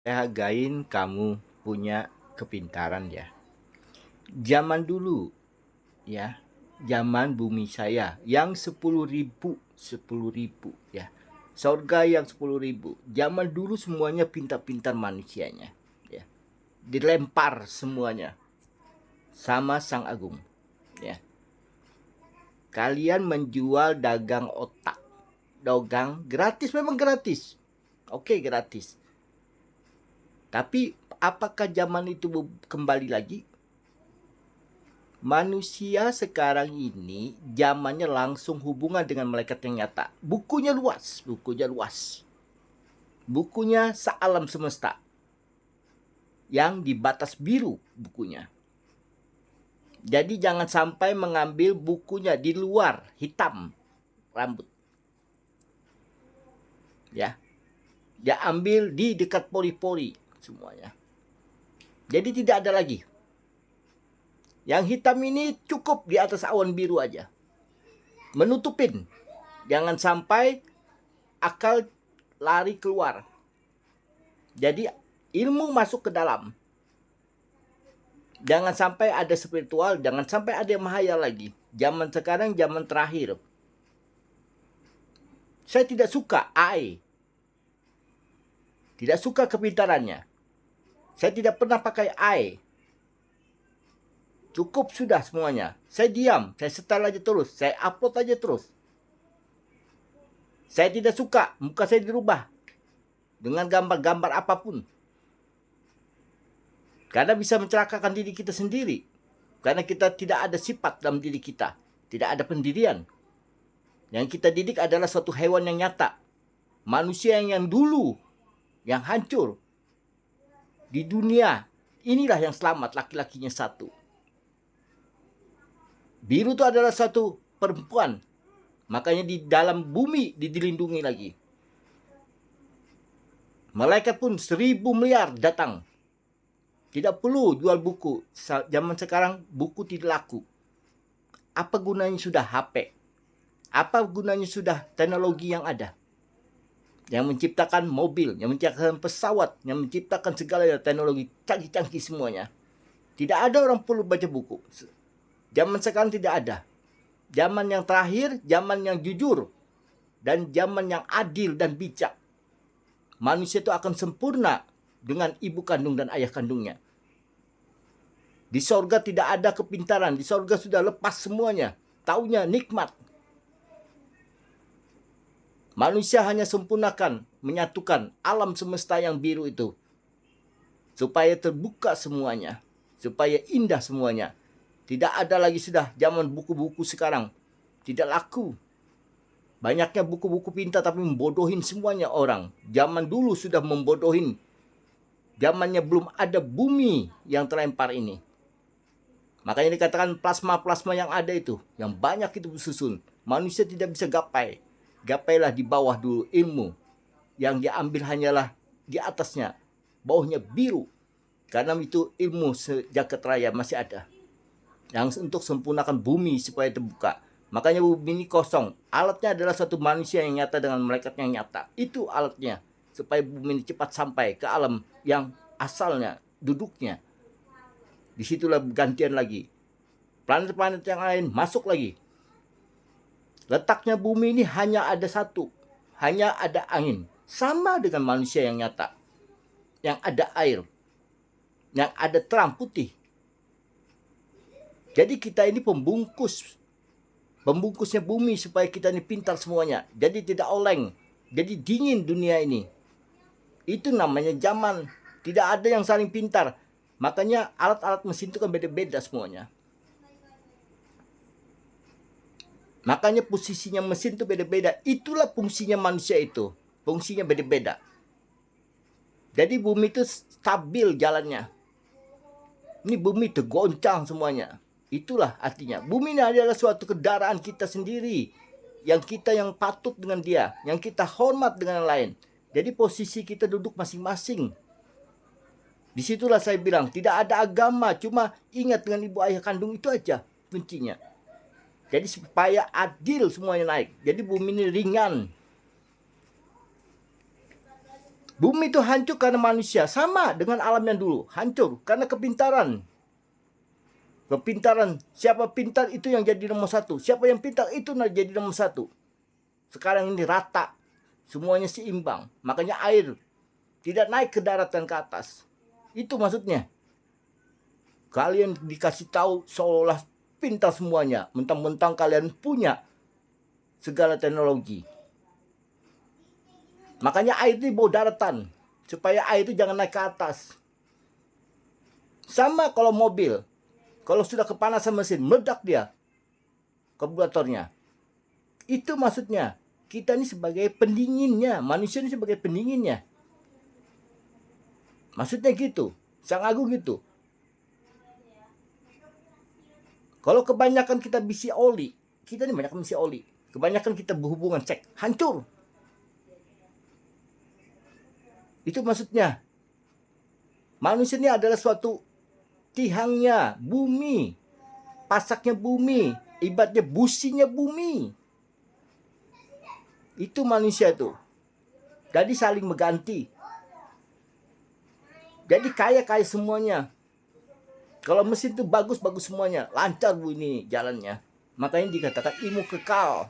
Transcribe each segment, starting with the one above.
Saya hargain kamu punya kepintaran ya. Zaman dulu ya, zaman bumi saya yang 10.000 ya. Surga yang 10.000. Zaman dulu semuanya pintar-pintar manusianya ya. Dilempar semuanya sama Sang Agung ya. Kalian menjual dagang otak. Dagang gratis, memang gratis. Oke, gratis. Tapi apakah zaman itu kembali lagi? Manusia sekarang ini zamannya langsung hubungan dengan malaikat yang nyata. Bukunya luas, bukunya luas. Bukunya sealam semesta. Yang di batas biru bukunya. Jadi jangan sampai mengambil bukunya di luar hitam rambut. Ya. Dia ambil di dekat pori-pori semuanya. Jadi tidak ada lagi. Yang hitam ini cukup di atas awan biru aja. Menutupin. Jangan sampai akal lari keluar. Jadi ilmu masuk ke dalam. Jangan sampai ada spiritual, jangan sampai ada yang mahayal lagi. Zaman sekarang zaman terakhir. Saya tidak suka AI. Tidak suka kepintarannya. Saya tidak pernah pakai AI. Cukup sudah semuanya. Saya diam, saya setel aja terus, saya upload aja terus. Saya tidak suka muka saya dirubah dengan gambar-gambar apapun. Karena bisa mencelakakan diri kita sendiri. Karena kita tidak ada sifat dalam diri kita. Tidak ada pendirian. Yang kita didik adalah suatu hewan yang nyata. Manusia yang dulu, yang hancur. Di dunia, inilah yang selamat, laki-lakinya satu. Biru itu adalah suatu perempuan. Makanya di dalam bumi dilindungi lagi. Malaikat pun 1.000 miliar datang. Tidak perlu jual buku. Zaman sekarang buku tidak laku. Apa gunanya sudah HP? Apa gunanya sudah teknologi yang ada? Yang menciptakan mobil, yang menciptakan pesawat, yang menciptakan segala teknologi canggih-canggih semuanya. Tidak ada orang perlu baca buku. Zaman sekarang tidak ada. Zaman yang terakhir, zaman yang jujur. Dan zaman yang adil dan bijak. Manusia itu akan sempurna dengan ibu kandung dan ayah kandungnya. Di sorga tidak ada kepintaran. Di sorga sudah lepas semuanya. Taunya nikmat. Manusia hanya sempurnakan, menyatukan alam semesta yang biru itu. Supaya terbuka semuanya. Supaya indah semuanya. Tidak ada lagi sudah zaman buku-buku sekarang. Tidak laku. Banyaknya buku-buku pintar tapi membodohin semuanya orang. Zaman dulu sudah membodohin. Zamannya belum ada bumi yang terlempar ini. Makanya dikatakan plasma-plasma yang ada itu. Yang banyak itu bersusun. Manusia tidak bisa gapai. Gapailah di bawah dulu ilmu. Yang diambil hanyalah di atasnya. Bawahnya biru. Karena itu ilmu sejagat raya masih ada. Yang untuk sempurnakan bumi supaya terbuka. Makanya bumi ini kosong. Alatnya adalah satu manusia yang nyata dengan malaikat yang nyata. Itu alatnya. Supaya bumi ini cepat sampai ke alam yang asalnya, duduknya. Disitulah gantian lagi. Planet-planet yang lain masuk lagi. Letaknya bumi ini hanya ada satu. Hanya ada angin. Sama dengan manusia yang nyata. Yang ada air. Yang ada terang putih. Jadi kita ini pembungkus. Pembungkusnya bumi supaya kita ini pintar semuanya. Jadi tidak oleng. Jadi dingin dunia ini. Itu namanya zaman. Tidak ada yang saling pintar. Makanya alat-alat mesin itu kan beda-beda semuanya. Makanya posisinya mesin itu beda-beda. Itulah fungsinya manusia itu. Fungsinya beda-beda. Jadi bumi itu stabil jalannya. Ini bumi tergoncang semuanya. Itulah artinya. Bumi ini adalah suatu kendaraan kita sendiri. Yang kita yang patut dengan dia. Yang kita hormat dengan yang lain. Jadi posisi kita duduk masing-masing. Disitulah saya bilang, tidak ada agama, cuma ingat dengan ibu ayah kandung itu aja kuncinya. Jadi supaya adil semuanya naik. Jadi bumi ini ringan. Bumi itu hancur karena manusia, sama dengan alam yang dulu, hancur karena kepintaran. Kepintaran, siapa pintar itu yang jadi nomor satu. Siapa yang pintar itu yang jadi nomor satu. Sekarang ini rata, semuanya seimbang. Makanya air tidak naik ke daratan ke atas. Itu maksudnya. Kalian dikasih tahu seolah pintar semuanya. Mentang-mentang kalian punya segala teknologi. Makanya air itu bawa daratan. Supaya air itu jangan naik ke atas. Sama kalau mobil. Kalau sudah kepanasan mesin, meledak dia. Karburatornya. Itu maksudnya. Kita ini sebagai pendinginnya. Manusia ini sebagai pendinginnya. Maksudnya gitu. Sang Agung gitu. Kalau kebanyakan kita bisi oli. Kita ini banyak bisi oli. Kebanyakan kita berhubungan seks. Hancur. Itu maksudnya. Manusia ini adalah suatu tihangnya bumi. Pasaknya bumi. Ibaratnya businya bumi. Itu manusia tuh. Jadi saling mengganti. Jadi kaya-kaya semuanya. Kalau mesin itu bagus-bagus semuanya. Lancar bu ini jalannya. Makanya dikatakan ilmu kekal.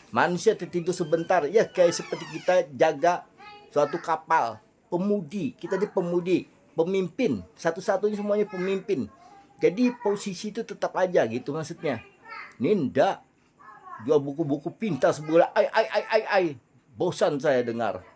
Manusia tertidur sebentar. Ya kayak seperti kita jaga suatu kapal. Pemudi. Kita di pemudi. Pemimpin. Satu-satunya semuanya pemimpin. Jadi posisi itu tetap aja gitu maksudnya. Ninda. Jual buku-buku pintar sebulan. Bosan saya dengar.